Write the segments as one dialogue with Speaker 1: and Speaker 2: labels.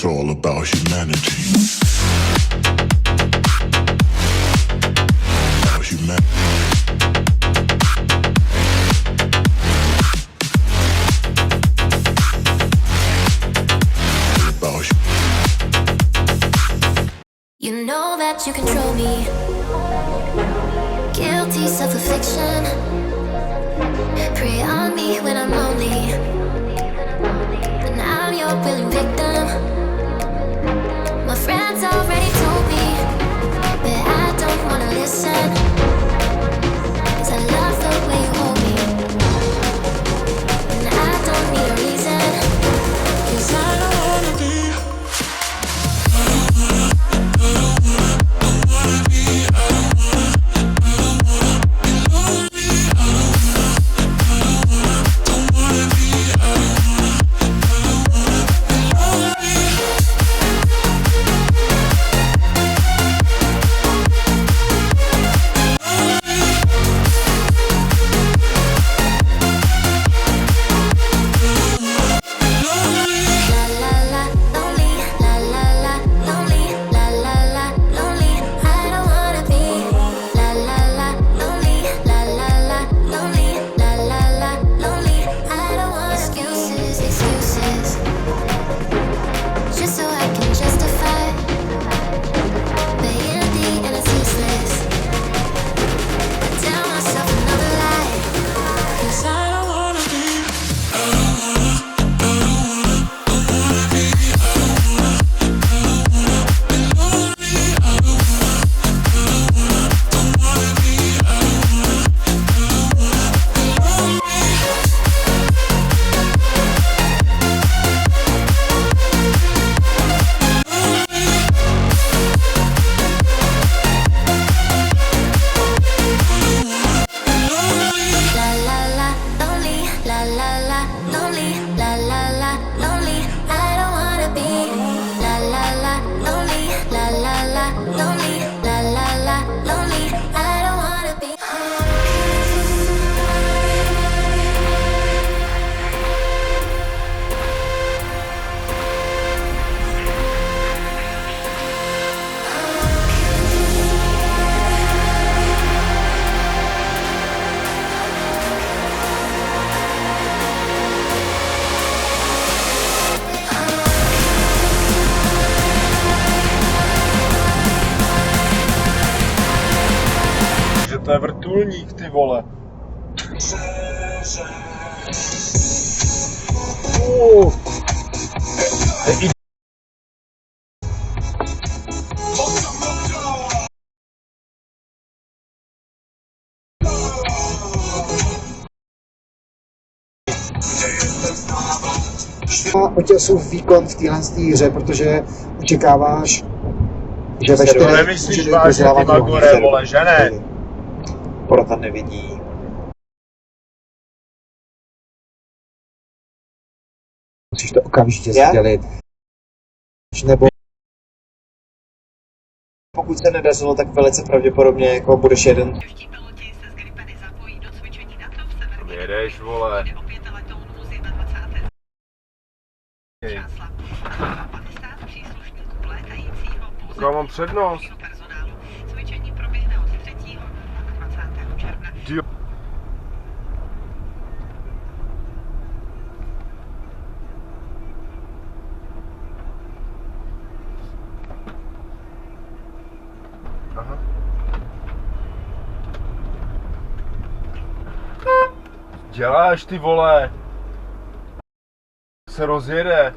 Speaker 1: It's all about humanity. About humanity.
Speaker 2: You know that you control me. Guilty self-affliction. Prey on me when I'm lonely. And I'm your willing victim. My friends already told me, but I don't wanna listen. 'Cause I love the way you hold me. And I don't need a reason. 'Cause I don't wanna be.
Speaker 3: To je vrtulník, ty vole.
Speaker 4: Otěsův výkon v téhle hře, protože očekáváš, že ve 4
Speaker 3: nemyslíš vážně ty Magore, vole, že ne?
Speaker 5: Porota nevidí.
Speaker 4: Musíš to okamžitě sdělit. Nebo
Speaker 5: pokud se nedařilo, tak velice pravděpodobně jako budeš jeden.
Speaker 3: Jedeš, vole. Tak já mám přednost.
Speaker 6: Cvičení proběhne od 3. do 20. června.
Speaker 3: Aha. Děláš, ty vole. Se rozjede.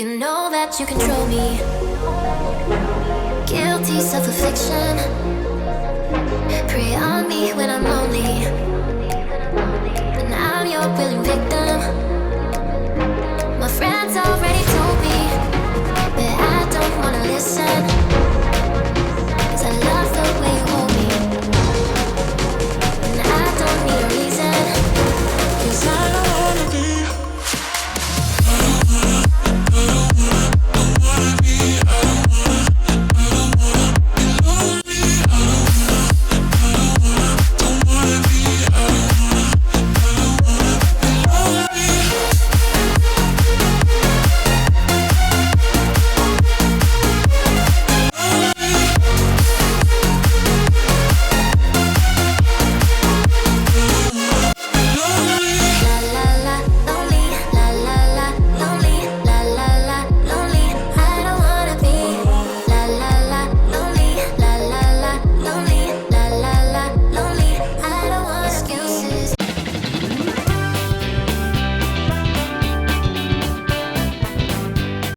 Speaker 2: You know that you control me. Guilty self-affliction. Prey